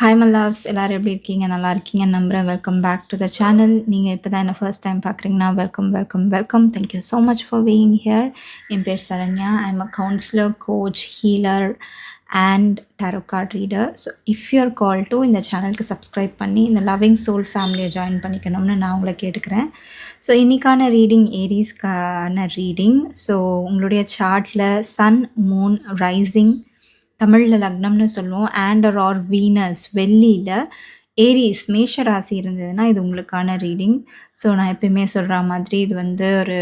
Hi my loves, எல்லாரும் எப்படி இருக்கீங்க? நல்லா இருக்கீங்கன்னு நம்புகிறேன். Welcome back to the channel. நீங்கள் இப்போ தான் என்ன ஃபர்ஸ்ட் டைம் பார்க்குறீங்கன்னா welcome welcome welcome. Thank you so much for being here. என் பேர் Saranya. I'm a counsellor, coach, healer and tarot card reader. So if you're call to இந்த சேனலுக்கு சப்ஸ்கிரைப் பண்ணி இந்த லவ்விங் சோல் ஃபேமிலியை ஜாயின் பண்ணிக்கணும்னு நான் உங்களை கேட்டுக்கிறேன். ஸோ இன்றைக்கான ரீடிங் ஏரிஸ்க்கான ரீடிங். ஸோ உங்களுடைய சார்ட்டில் சன், மூன், ரைசிங், தமிழில் லக்னம்னு சொல்லுவோம், ஆர் வீனஸ் வெள்ளியில் ஏரிஸ் மேஷ ராசி இருந்ததுன்னா இது உங்களுக்கான ரீடிங். ஸோ நான் எப்பயுமே சொல்கிற மாதிரி இது வந்து ஒரு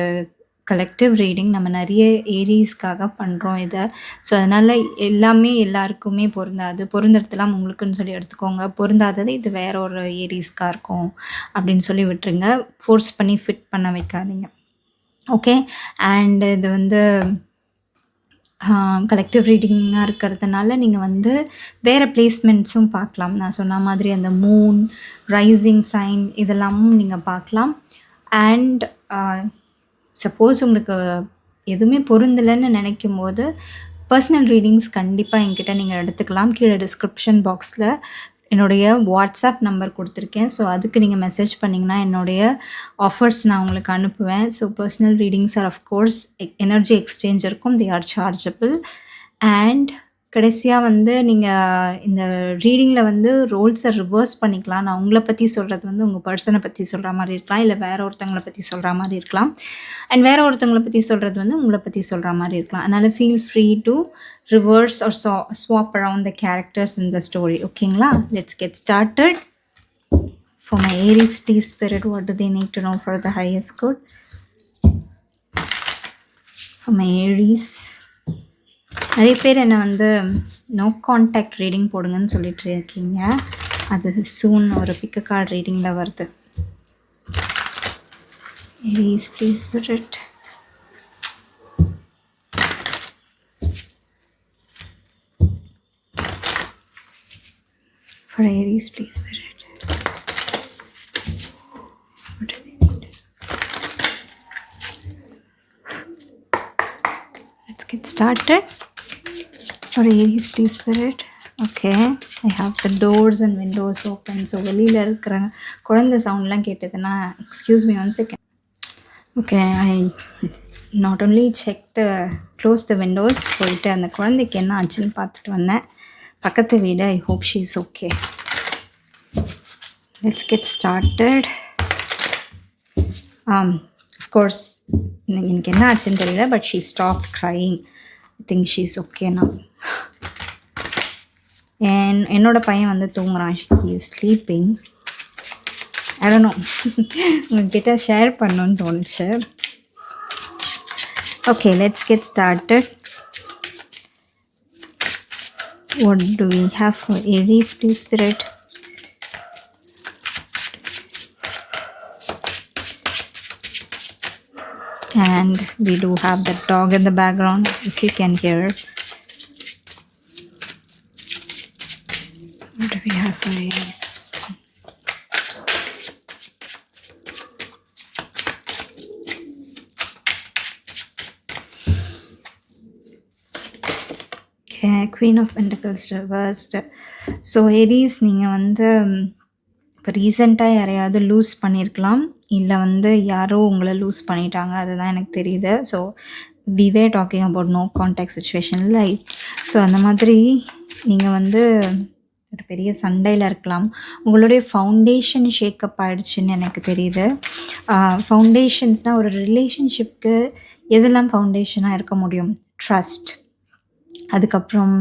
கலெக்டிவ் ரீடிங். நம்ம நிறைய ஏரிஸ்க்காக பண்ணுறோம் இதை. ஸோ அதனால் எல்லாமே எல்லாருக்குமே பொருந்தாது. பொருந்துறதுலாம் உங்களுக்குன்னு சொல்லி எடுத்துக்கோங்க. பொருந்தாதது இது வேற ஒரு ஏரிஸ்க்காக இருக்கும் அப்படின்னு சொல்லி விட்டுருங்க. ஃபோர்ஸ் பண்ணி ஃபிட் பண்ண வைக்காதீங்க. ஓகே. அண்ட் இது வந்து கலெக்டிவ் ரீடிங்காக இருக்கிறதுனால நீங்கள் வந்து வேறு பிளேஸ்மெண்ட்ஸும் பார்க்கலாம். நான் சொன்ன மாதிரி அந்த மூன், ரைசிங் சைன் இதெல்லாமும் நீங்கள் பார்க்கலாம். அண்ட் சப்போஸ் உங்களுக்கு எதுவுமே பொருந்தலைன்னு நினைக்கும் போது பர்சனல் ரீடிங்ஸ் கண்டிப்பாக என்கிட்ட நீங்கள் எடுத்துக்கலாம். கீழே டிஸ்கிரிப்ஷன் பாக்ஸில் என்னுடைய வாட்ஸ்அப் நம்பர் கொடுத்துருக்கேன். ஸோ அதுக்கு நீங்கள் மெசேஜ் பண்ணிங்கன்னா என்னுடைய ஆஃபர்ஸ் நான் உங்களுக்கு அனுப்புவேன். So personal readings are of course energy exchange இருக்கும். They R chargeable. அண்ட் கடைசியாக வந்து நீங்கள் இந்த ரீடிங்கில் வந்து ரோல்ஸை ரிவர்ஸ் பண்ணிக்கலாம். நான் உங்களை பற்றி சொல்கிறது வந்து உங்கள் பர்சனை பற்றி சொல்கிற மாதிரி இருக்கலாம், இல்லை வேறு ஒருத்தவங்களை பற்றி சொல்கிற மாதிரி இருக்கலாம். அண்ட் வேறு ஒருத்தவங்களை பற்றி சொல்கிறது வந்து உங்களை பற்றி சொல்கிற மாதிரி இருக்கலாம். அதனால் feel free to reverse or swap around the characters in the story. ஓகேங்களா? Let's get started. For my Aries, please spirit, what do they need to know for the highest good? For my Aries, நிறைய பேர் என்னை வந்து no contact reading போடுங்கன்னு சொல்லிட்டு இருக்கீங்க. அது சூன் ஒரு பிக்க கார்டு ரீடிங்கில் வருது. Aries, please spirit. For Aries, please spirit. What do they need? Let's get started. For Aries, please spirit. Okay, I have the doors and windows open. So வெளியில் இருக்கிற குழந்தை சவுண்ட்லாம் கேட்டதுன்னா excuse me one second. Okay, I not only close the windows, போயிட்டு அந்த குழந்தைக்கு என்ன ஆச்சுன்னு பார்த்துட்டு வந்தேன். பக்கத்து வீடு. I hope she is okay. Let's get started. Of course எனக்கு என்ன ஆச்சுன்னு தெரியல, but she stop crying. I think she is okay now. என்னோட பையன் வந்து தூங்குறான். She is sleeping. I don't know, உங்ககிட்ட ஷேர் பண்ணணுன்னு தோணுச்சு. Okay, let's get started. What do we have for Aries, please spirit? And we do have the dog in the background, if you can hear. What do we have for Aries? Queen of Pentacles reversed. So Aries, நீங்கள் வந்து இப்போ ரீசெண்டாக யாரையாவது loose பண்ணியிருக்கலாம், இல்லை வந்து யாரோ உங்களை லூஸ் பண்ணிட்டாங்க, அதுதான் எனக்கு தெரியுது. So we were talking about no contact situation right. So அந்த மாதிரி நீங்கள் வந்து ஒரு பெரிய சண்டையில் இருக்கலாம். உங்களுடைய ஃபவுண்டேஷன் ஷேக்கப் ஆகிடுச்சின்னு எனக்கு தெரியுது. ஃபவுண்டேஷன்ஸ்னால் ஒரு ரிலேஷன்ஷிப்க்கு எதெல்லாம் ஃபவுண்டேஷனாக இருக்க முடியும்? ட்ரஸ்ட், அதுக்கப்புறம்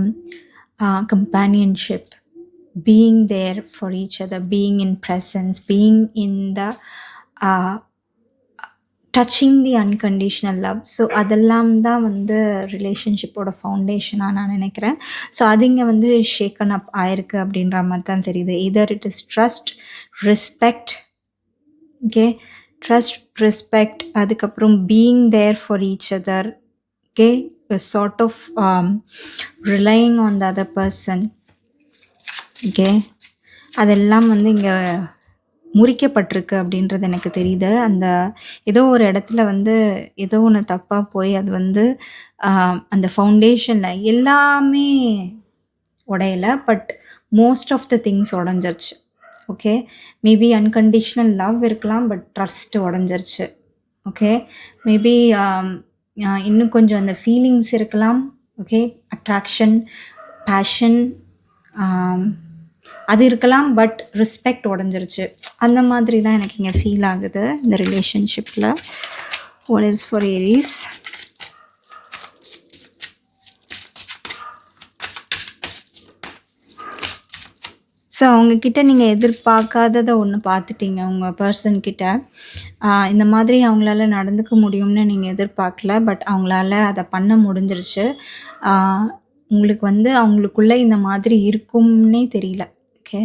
companionship, being there for each other, being in presence, being in the touching the unconditional love. So அதெல்லாம் தான் வந்து ரிலேஷன்ஷிப்போட ஃபவுண்டேஷனாக நான் நினைக்கிறேன். ஸோ அது இங்கே வந்து ஷேக்கன் அப் ஆயிருக்கு அப்படின்ற மாதிரி தான் தெரியுது. Either it is trust, respect. Okay, trust, respect, அதுக்கப்புறம் being there for each other. Okay, a sort of relying on the other person. ஓகே, அதெல்லாம் வந்து இங்கே முறிக்கப்பட்டிருக்கு அப்படின்றது எனக்கு தெரியுது. அந்த ஏதோ ஒரு இடத்துல வந்து ஏதோ ஒன்று தப்பாக போய் அது வந்து அந்த ஃபவுண்டேஷனில் எல்லாமே உடையல. But most of the things உடைஞ்சிருச்சு. ஓகே. மேபி அன்கண்டிஷனல் லவ் இருக்கலாம். பட் ட்ரஸ்ட் உடைஞ்சிருச்சு. ஓகே. மேபி இன்னும் கொஞ்சம் அந்த ஃபீலிங்ஸ் இருக்கலாம். ஓகே. அட்ராக்ஷன், பேஷன் அது இருக்கலாம். பட் ரெஸ்பெக்ட் உடைஞ்சிருச்சு. அந்த மாதிரி தான் எனக்கு இங்கே ஃபீல் ஆகுது இந்த ரிலேஷன்ஷிப்பில். What is for Aries? So அவங்கக்கிட்ட நீங்கள் எதிர்பார்க்காததை ஒன்று பார்த்துட்டீங்க உங்கள் பர்சன்கிட்ட. இந்த மாதிரி அவங்களால நடந்துக்க முடியும்னு நீங்கள் எதிர்பார்க்கல. பட் அவங்களால அதை பண்ண முடிஞ்சிருச்சு. உங்களுக்கு வந்து அவங்களுக்குள்ளே இந்த மாதிரி இருக்கும்னே தெரியல. ஓகே.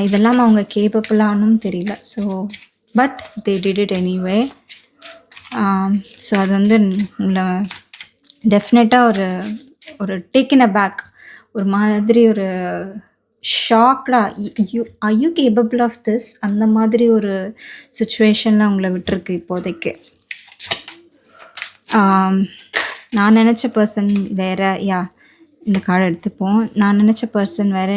இதெல்லாம் அவங்க கேப்பபிளானும் தெரியல. So but they did it anyway. So அது வந்து உங்களை டெஃபினட்டாக ஒரு டேக்கன் அ பேக், ஒரு மாதிரி ஒரு ஷாக்டா, are you capable of this, அந்த மாதிரி ஒரு சுச்சுவேஷனில் உங்களை விட்டுருக்கு இப்போதைக்கு. நான் நினச்ச பர்சன் வேறு. இந்த கார்டு எடுத்துப்போம். நான் நினச்ச பர்சன் வேறு,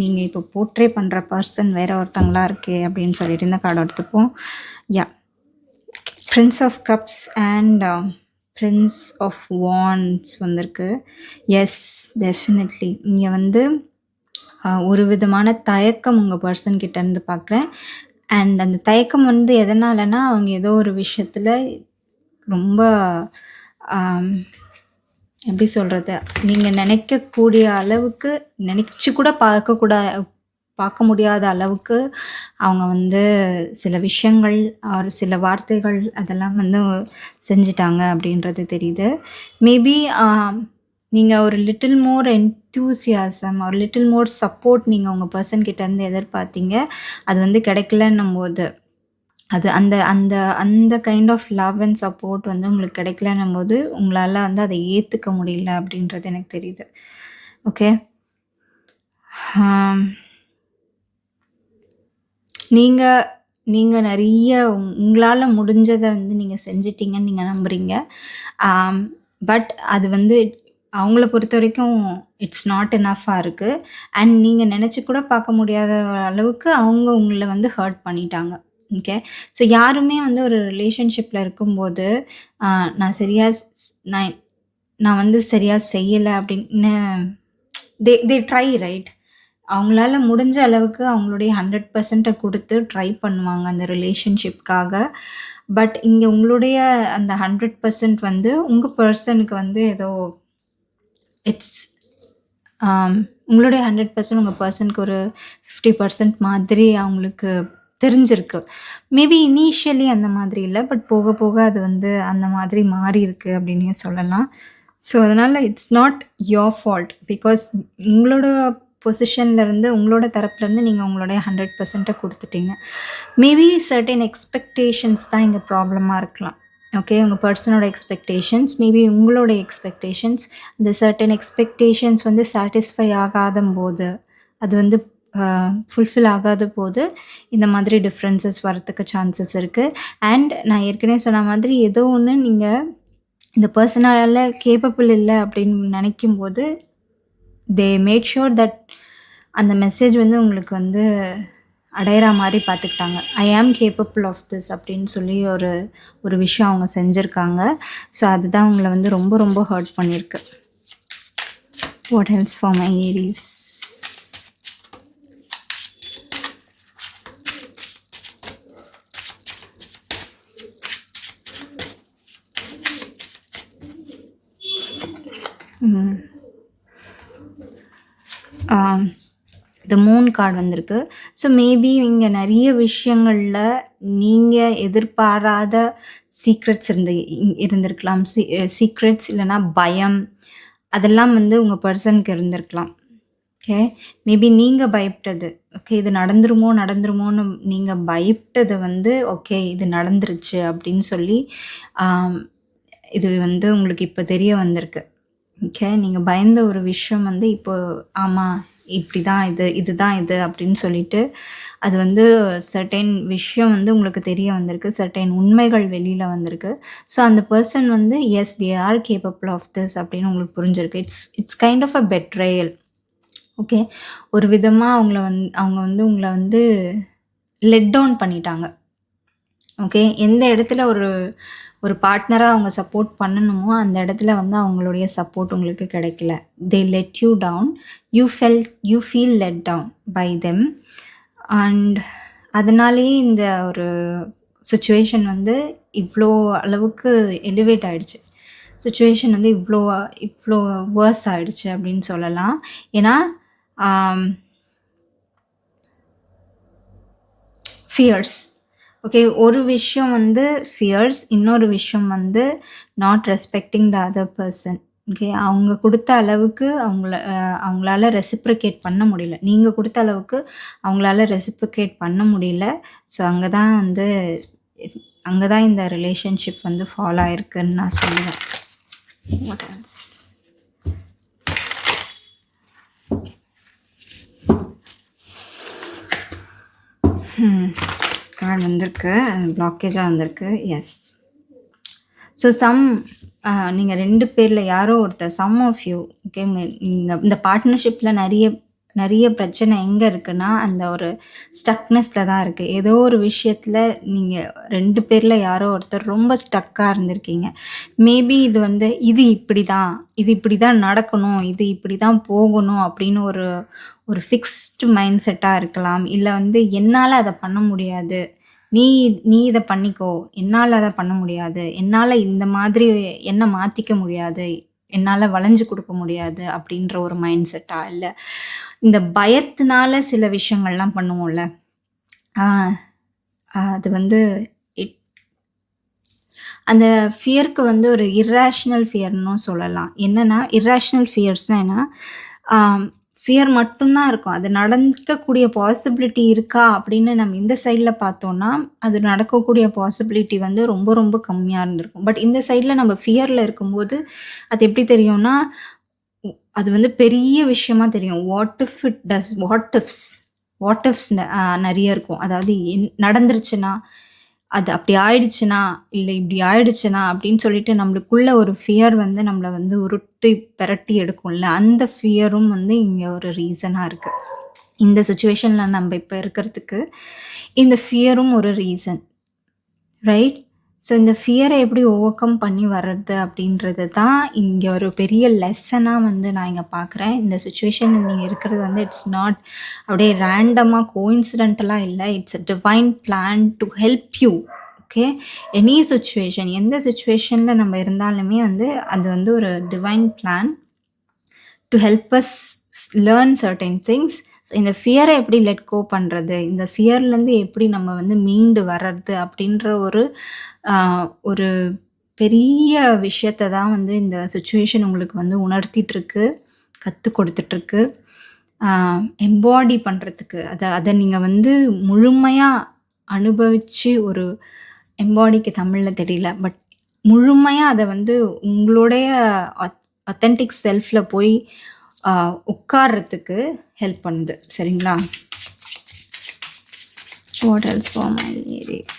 நீங்கள் இப்போ போர்ட்ரே பண்ணுற பர்சன் வேறு ஒருத்தங்களா இருக்கே அப்படின்னு சொல்லிட்டு இந்த கார்டு எடுத்துப்போம். Prince of cups and prince of wands வந்திருக்கு. எஸ், டெஃபினெட்லி இங்கே வந்து ஒரு விதமான தயக்கம் உங்கள் பர்சன்கிட்ட இருந்து பார்க்குறேன். அண்ட் அந்த தயக்கம் வந்து எதனாலனா, அவங்க ஏதோ ஒரு விஷயத்தில் ரொம்ப எப்படி சொல்கிறது, நீங்கள் நினைக்கக்கூடிய அளவுக்கு, நினச்சி கூட பார்க்க முடியாத அளவுக்கு அவங்க வந்து சில விஷயங்கள் ஒரு சில வார்த்தைகள் அதெல்லாம் வந்து செஞ்சிட்டாங்க அப்படின்றது தெரியுது. மேபி நீங்கள் ஒரு லிட்டில் மோர் என்தூசியாசம், ஒரு லிட்டில் மோர் சப்போர்ட் நீங்கள் உங்கள் பர்சன்கிட்டேருந்து எதிர்பார்த்தீங்க. அது வந்து கிடைக்கலன்னும் போது, அது அந்த அந்த அந்த kind of love and support வந்து உங்களுக்கு கிடைக்கலன்னும் போது உங்களால் வந்து அதை ஏற்றுக்க முடியல அப்படின்றது எனக்கு தெரியுது. ஓகே. நீங்கள் நிறைய உங்களால் முடிஞ்சதை வந்து நீங்கள் செஞ்சிட்டீங்கன்னு நீங்கள் நம்புகிறீங்க. பட் அது வந்து அவங்கள பொறுத்த வரைக்கும் இட்ஸ் நாட் எனஃபாக இருக்குது. அண்ட் நீங்கள் நினச்சி கூட பார்க்க முடியாத அளவுக்கு அவங்க உங்களை வந்து ஹர்ட் பண்ணிட்டாங்க. ஓகே. ஸோ யாருமே வந்து ஒரு ரிலேஷன்ஷிப்பில் இருக்கும்போது நான் வந்து சரியாக செய்யலை அப்படின்னு தே ட்ரை, ரைட்? அவங்களால முடிஞ்ச அளவுக்கு அவங்களுடைய 100% கொடுத்து ட்ரை பண்ணுவாங்க அந்த ரிலேஷன்ஷிப்காக. பட் இங்கே உங்களுடைய அந்த 100% வந்து உங்கள் பர்சனுக்கு வந்து ஏதோ இட்ஸ் உங்களுடைய 100% உங்கள் பர்சனுக்கு ஒரு 50% மாதிரி அவங்களுக்கு தெரிஞ்சிருக்கு. மேபி இனிஷியலி அந்த மாதிரி இல்லை. பட் போக போக அது வந்து அந்த மாதிரி மாறி இருக்குது அப்படின்னே சொல்லலாம். ஸோ அதனால் it's not your fault. Because உங்களோட பொசிஷன்லேருந்து, உங்களோட தரப்புலேருந்து நீங்கள் உங்களுடைய 100% கொடுத்துட்டீங்க. மேபி சர்டன் எக்ஸ்பெக்டேஷன்ஸ் தான் இங்கே ப்ராப்ளமாக இருக்கலாம். ஓகே. உங்கள் பர்சனோட எக்ஸ்பெக்டேஷன்ஸ், மேபி உங்களோட எக்ஸ்பெக்டேஷன்ஸ், அந்த சர்டன் எக்ஸ்பெக்டேஷன்ஸ் வந்து சாட்டிஸ்ஃபை ஆகாத போது, அது வந்து ஃபுல்ஃபில் ஆகாத போது இந்த மாதிரி டிஃப்ரென்சஸ் வரத்துக்கு சான்சஸ் இருக்குது. அண்ட் நான் ஏற்கனவே சொன்ன மாதிரி ஏதோ ஒன்று நீங்கள் இந்த பர்சனால கேப்பபிள் இல்லை அப்படின்னு நினைக்கும்போது தே மேட் ஷூர் தட் அந்த மெசேஜ் வந்து உங்களுக்கு வந்து அடையிற மாதிரி பார்த்துக்கிட்டாங்க. ஐ ஆம் கேப்பபிள் ஆஃப் திஸ் அப்படின்னு சொல்லி ஒரு விஷயம் அவங்க செஞ்சுருக்காங்க. ஸோ அதுதான் உங்களை வந்து ரொம்ப ரொம்ப ஹர்ட் பண்ணியிருக்கு. What else for my Aries? The moon card வந்திருக்கு. ஸோ மேபி இங்கே நிறைய விஷயங்களில் நீங்கள் எதிர்பாராத சீக்ரெட்ஸ் இருந்திருக்கலாம். சீக்ரெட்ஸ் இல்லைனா பயம், அதெல்லாம் வந்து உங்கள் பர்சனுக்கு இருந்திருக்கலாம். ஓகே. மேபி நீங்கள் பயப்பட்டது, ஓகே இது நடந்துருமோன்னு நீங்கள் பயப்பட்டது வந்து ஓகே இது நடந்துருச்சு அப்படின்னு சொல்லி இது வந்து உங்களுக்கு இப்போ தெரிய வந்திருக்கு. ஓகே. நீங்கள் பயந்த ஒரு விஷயம் வந்து இப்போ ஆமாம் இப்படி தான் இதுதான் இது அப்படின்னு சொல்லிட்டு அது வந்து சர்டைன் விஷயம் வந்து உங்களுக்கு தெரிய வந்திருக்கு. சர்டைன் உண்மைகள் வெளியில் வந்திருக்கு. ஸோ அந்த பர்சன் வந்து yes they are capable of this அப்படின்னு உங்களுக்கு புரிஞ்சிருக்கு. It's kind of a betrayal. Okay. ஒரு விதமா அவங்க வந்து உங்கள வந்து லெட் டவுன் பண்ணிட்டாங்க. ஓகே. எந்த இடத்துல ஒரு ஒரு பார்ட்னரா அவங்க சப்போர்ட் பண்ணணுமோ, அந்த இடத்துல வந்து அவங்களுடைய சப்போர்ட் உங்களுக்கு கிடைக்கல. They let you down. You feel let down by them. And அதனாலேயே இந்த ஒரு சிச்சுவேஷன் வந்து இவ்ளோ அளவுக்கு எலிவேட் ஆயிடுச்சு. சிச்சுவேஷன் வந்து இவ்ளோ இவ்ளோ வொர்ஸ் ஆயிடுச்சு அப்படின்னு சொல்லலாம். ஏன்னா, ஃபியர்ஸ். ஓகே. ஒரு விஷயம் வந்து ஃபியர்ஸ், இன்னொரு விஷயம் வந்து not respecting the other person. Okay. அவங்க குடுத்த அளவுக்கு அவங்களால ரெசிப்ரோகேட் பண்ண முடியல. நீங்க குடுத்த அளவுக்கு அவங்களால ரெசிப்ரோகேட் பண்ண முடியல. ஸோ அங்க தான் இந்த ரிலேஷன்ஷிப் வந்து ஃபால் ஆயிருக்குன்னு நான் சொல்லுவேன். What else? கார்டு வந்திருக்கு. பிளாக்கேஜாக வந்திருக்கு. எஸ். ஸோ நீங்கள் 2 பேரில் யாரோ ஒருத்தர், சம் ஆஃப் யூ, ஓகே, இந்த பார்ட்னர்ஷிப்பில் நிறைய பிரச்சனை எங்கே இருக்குன்னா, அந்த ஒரு ஸ்டக்னஸில் தான் இருக்குது. ஏதோ ஒரு விஷயத்தில் நீங்கள் 2 பேரில் யாரோ ஒருத்தர் ரொம்ப ஸ்டக்காக இருந்திருக்கீங்க. மேபி இது இப்படி தான் நடக்கணும், இது இப்படி தான் போகணும் அப்படின்னு ஒரு ஃபிக்ஸ்டு மைண்ட் செட்டாக இருக்கலாம். இல்லை என்னால் அதை பண்ண முடியாது, நீ இதை பண்ணிக்கோ, என்னால் அதை பண்ண முடியாது, என்னால் இந்த மாதிரி என்ன மாற்றிக்க முடியாது, என்னால் வளைஞ்சு கொடுக்க முடியாது அப்படின்ற ஒரு மைண்ட் செட்டா? இல்லை இந்த பயத்தினால சில விஷயங்கள்லாம் பண்ணுவோம்ல, அது அந்த ஃபியருக்கு ஒரு இர்ரேஷ்னல் ஃபியர்னும் சொல்லலாம். என்னென்னா, இர்ரேஷ்னல் ஃபியர்ஸ்னால் என்னென்னா, ஃபியர் மட்டும்தான் இருக்கும். அது நடக்கக்கூடிய பாசிபிலிட்டி இருக்கா அப்படின்னு நம்ம இந்த சைடில் பார்த்தோன்னா, அது நடக்கக்கூடிய பாசிபிலிட்டி ரொம்ப ரொம்ப கம்மியாக இருந்திருக்கும். பட் இந்த சைடில் நம்ம ஃபியரில் இருக்கும்போது அது எப்படி தெரியும்னா, அது பெரிய விஷயமா தெரியும். வாட் இஃப்ஸ் நிறைய இருக்கும். அதாவது நடந்துருச்சுன்னா, அது அப்படி ஆயிடுச்சுன்னா, இல்லை இப்படி ஆயிடுச்சுன்னா அப்படின்னு சொல்லிட்டு நம்மளுக்குள்ள ஒரு ஃபியர் நம்மளை உருட்டி பெரட்டி எடுக்கும்ல, அந்த ஃபியரும் இங்கே ஒரு ரீசனாக இருக்குது. இந்த சுச்சுவேஷனில் நம்ம இப்போ இருக்கிறதுக்கு இந்த ஃபியரும் ஒரு ரீசன், ரைட்? ஸோ இந்த ஃபியரை எப்படி ஓவர் கம் பண்ணி வர்றது அப்படின்றது தான் இங்கே ஒரு பெரிய லெசனாக நான் இங்கே பார்க்குறேன். இந்த சுச்சுவேஷனில் நீங்கள் இருக்கிறது இட்ஸ் நாட் அப்படியே ரேண்டமாக கோஇன்சிடென்டலாக இல்லை. It's a divine plan to help you. Okay. Any situation, எந்த சுச்சுவேஷனில் நம்ம இருந்தாலுமே அது ஒரு divine plan to help us learn certain things. So இந்த ஃபியரை எப்படி லெட் கோ பண்ணுறது, இந்த ஃபியர்லேருந்து எப்படி நம்ம மீண்டு வர்றது அப்படின்ற ஒரு பெரிய விஷயத்தை தான் இந்த சுச்சுவேஷன் உங்களுக்கு உணர்த்திட்டுருக்கு, கற்றுக் கொடுத்துட்ருக்கு. எம்பாடி பண்ணுறதுக்கு அதை நீங்கள் முழுமையாக அனுபவித்து, ஒரு எம்பாடிக்கு தமிழில் தெரியல, பட் முழுமையாக அதை உங்களுடைய அத்தென்டிக் செல்ஃபில் போய் உட்கார்றதுக்கு ஹெல்ப் பண்ணுது. சரிங்களா? What else for my ladies?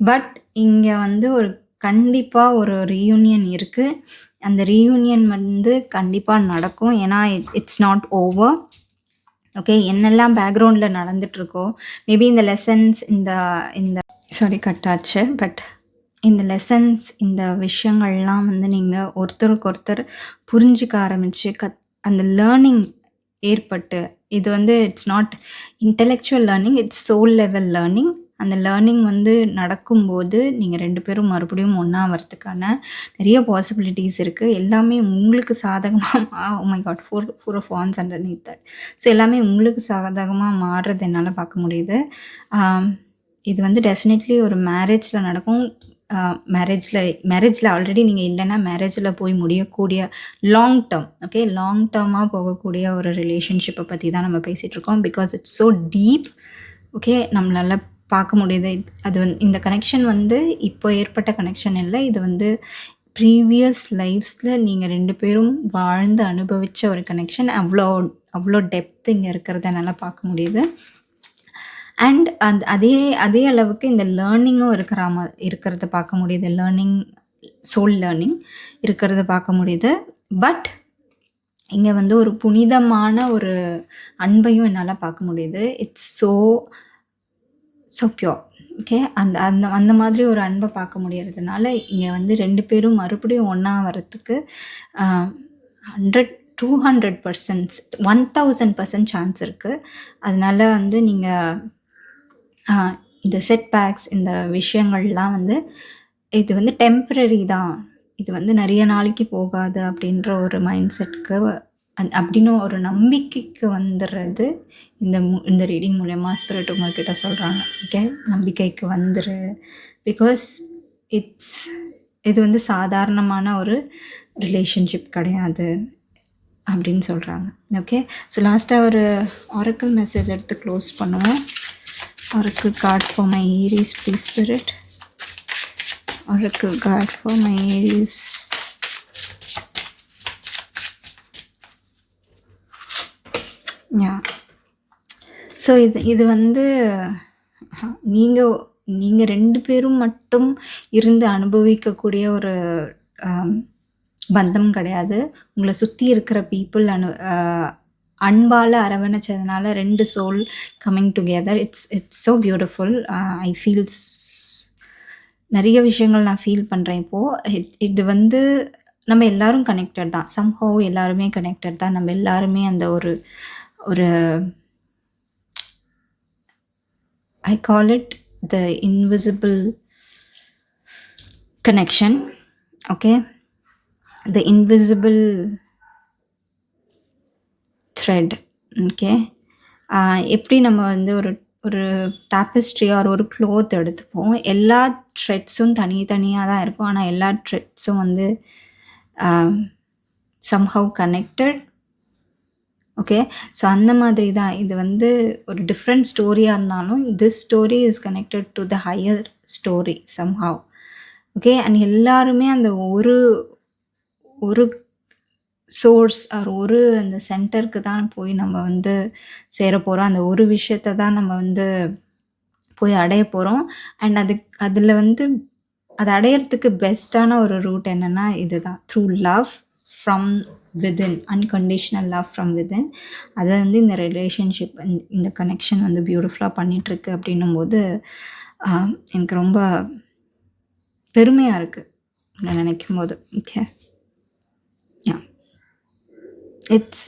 But இங்கே ஒரு கண்டிப்பாக ஒரு ரீயூனியன் இருக்குது. அந்த ரீயூனியன் கண்டிப்பாக நடக்கும். ஏன்னா இட்ஸ் நாட் ஓவர். ஓகே. என்னெல்லாம் பேக்ரவுண்டில் நடந்துகிட்ருக்கோ, மேபி இந்த லெசன்ஸ் சாரி கட் ஆச்சு. பட் இந்த லெசன்ஸ், இந்த விஷயங்கள்லாம் நீங்கள் ஒருத்தருக்கு ஒருத்தர் புரிஞ்சிக்க ஆரம்பித்து அந்த லேர்னிங் ஏற்பட்டு, இது it's not intellectual learning, it's soul level learning. அந்த லேர்னிங் நடக்கும்போது நீங்கள் 2 பேரும் மறுபடியும் ஒன்றா வரத்துக்கான நிறைய பாசிபிலிட்டிஸ் இருக்குது. எல்லாமே உங்களுக்கு சாதகமாக oh my god, 4 of wands underneath that. So எல்லாமே உங்களுக்கு சாதகமாக மாறுறது என்னால் பார்க்க முடியுது. இது டெஃபினெட்லி ஒரு மேரேஜில் நடக்கும். மேரேஜில் ஆல்ரெடி நீங்கள் இல்லைன்னா மேரேஜில் போய் முடியக்கூடிய லாங் டேர்ம், ஓகே, லாங் டேர்மாக போகக்கூடிய ஒரு ரிலேஷன்ஷிப்பை பற்றி தான் நம்ம பேசிகிட்ருக்கோம். Because it's so deep. Okay. நம்மளால் பார்க்க முடியுது. அது இந்த கனெக்ஷன் இப்போ ஏற்பட்ட கனெக்ஷன் இல்லை. இது ப்ரீவியஸ் லைஃப்ஸில் நீங்கள் 2 பேரும் வாழ்ந்து அனுபவித்த ஒரு கனெக்ஷன். அவ்வளோ டெப்த் இங்கே இருக்கிறத என்னால் பார்க்க முடியுது. அண்ட் அதே அதே அளவுக்கு இந்த லேர்னிங்கும் இருக்கிறத பார்க்க முடியுது. சோல் லேர்னிங் இருக்கிறத பார்க்க முடியுது. பட் இங்கே வந்து ஒரு புனிதமான ஒரு அன்பையும் என்னால் பார்க்க முடியுது. It's so pure. ஓகே, அந்த அந்த அந்த மாதிரி ஒரு அன்பை பார்க்க முடியறதுனால இங்கே வந்து 2 பேரும் மறுபடியும் ஒன்றா வரத்துக்கு 200% 1000% சான்ஸ் இருக்குது. அதனால வந்து நீங்கள் இந்த செட்பேக்ஸ், இந்த விஷயங்கள்லாம் வந்து இது வந்து டெம்பரரி தான், இது வந்து நிறைய நாளைக்கு போகாது அப்படின்ற ஒரு மைண்ட் செட்க்கு அப்படின்னு ஒரு நம்பிக்கைக்கு வந்துடுறது இந்த ரீடிங் மூலயமா ஸ்பிரிட் உங்கள்கிட்ட சொல்கிறாங்க. ஓகே, நம்பிக்கைக்கு வந்துரு. பிகாஸ் இது வந்து சாதாரணமான ஒரு ரிலேஷன்ஷிப் கிடையாது அப்படின்னு சொல்கிறாங்க. ஓகே, ஸோ லாஸ்ட்டாக ஒரு ஆரக்கிள் மெசேஜ் எடுத்து க்ளோஸ் பண்ணுவோம். Oracle card for my Aries, please spirit. Oracle card for my Aries. Yeah. So இது வந்து நீங்கள் 2 பேரும் மட்டும் இருந்து அனுபவிக்கக்கூடிய ஒரு பந்தம் கிடையாது. உங்களை சுற்றி இருக்கிற பீப்புள் அன்பால் அரவணைச்சதுனால 2 soul coming together. It's so beautiful. I feels நிறைய விஷயங்கள் நான் ஃபீல் பண்ணுறேன் இப்போது. இது வந்து நம்ம எல்லோரும் கனெக்டட் தான். சம்ஹவ் எல்லாருமே கனெக்டட் தான். நம்ம எல்லாருமே அந்த ஒரு I call it the invisible connection. Okay, the invisible thread. Okay, எப்படி நம்ம வந்து ஒரு டாப்பஸ்ட்ரி ஆர் ஒரு க்ளோத் எடுத்துப்போம். எல்லா த்ரெட்ஸும் தனியாக தான் இருக்கும். ஆனால் எல்லா த்ரெட்ஸும் வந்து somehow connected. ஓகே, ஸோ அந்த மாதிரி தான் இது வந்து ஒரு டிஃப்ரெண்ட் ஸ்டோரியாக இருந்தாலும் this story is connected to the higher story somehow. Okay, and எல்லாருமே அந்த ஒரு சோர்ஸ் ஆர் அந்த சென்டருக்கு தான் போய் நம்ம வந்து சேர போகிறோம். அந்த ஒரு விஷயத்தை தான் நம்ம வந்து போய் அடைய போகிறோம். அண்ட் அதில் வந்து அதை அடையிறதுக்கு பெஸ்ட்டான ஒரு ரூட் என்னென்னா இது தான், through love from within, unconditional love from within. அதை வந்து இந்த ரிலேஷன்ஷிப், இந்த கனெக்ஷன் வந்து பியூட்டிஃபுல்லாக பண்ணிகிட்ருக்கு அப்படின்னும் போது எனக்கு ரொம்ப பெருமையாக இருக்குது நான் நினைக்கும் போது. Okay, ya, it's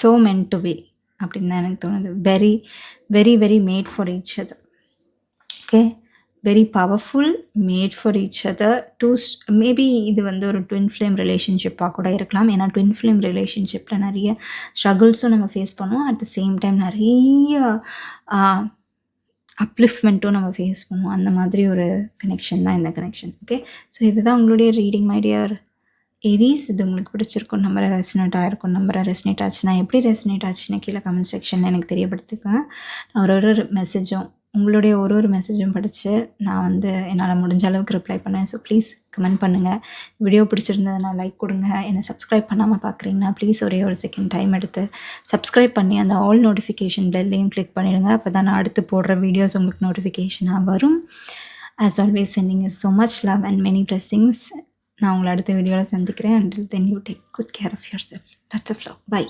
so meant to be அப்படின்னு தான் எனக்கு தோணுது. Very very very made for each other. Okay, very powerful, made for each other. Maybe இது வந்து ஒரு ட்வின் ஃப்ளேம் ரிலேஷன்ஷிப்பாக கூட இருக்கலாம். ஏன்னா ட்வின் ஃப்ளேம் ரிலேஷன்ஷிப்பில் நிறைய ஸ்ட்ரகிள்ஸும் நம்ம ஃபேஸ் பண்ணுவோம். அட் த சேம் டைம் நிறைய அப்லிஃப்ட்மெண்ட்டும் நம்ம ஃபேஸ் பண்ணுவோம். அந்த மாதிரி ஒரு கனெக்ஷன் தான் இந்த கனெக்ஷன். ஓகே, ஸோ இதுதான் உங்களுடைய ரீடிங் மை டியர் ஏரீஸ். இது உங்களுக்கு பிடிச்சிருக்கும் நம்பரை, ரெசனேட் ஆகிருக்கும் நம்பரை. ரெசனேட் ஆச்சுன்னா எப்படி ரெசனேட் ஆச்சுன்னா கீழே கமெண்ட் செக்ஷனில் எனக்கு தெரியப்படுத்திக்கோங்க. நான் ஒரு மெசேஜும் உங்களுடைய ஒரு மெசேஜும் படித்து நான் வந்து என்னால் முடிஞ்ச அளவுக்கு ரிப்ளை பண்ணுவேன். ஸோ ப்ளீஸ் கமெண்ட் பண்ணுங்கள். வீடியோ பிடிச்சிருந்ததுன்னா லைக் கொடுங்க. என்னை சப்ஸ்கிரைப் பண்ணாமல் பார்க்குறீங்கன்னா ப்ளீஸ் ஒரே ஒரு செகண்ட் டைம் எடுத்து சப்ஸ்கிரைப் பண்ணி அந்த ஆல் நோட்டிஃபிகேஷன் பெல்லையும் கிளிக் பண்ணிடுங்க. அப்போ தான் நான் அடுத்து போடுற வீடியோஸ் உங்களுக்கு நோட்டிஃபிகேஷனாக வரும். As always sending you so much love and many blessings. நான் உங்களை அடுத்த வீடியோவில் சந்திக்கிறேன். Until then you take good care of yourself. Lots of love. Bye.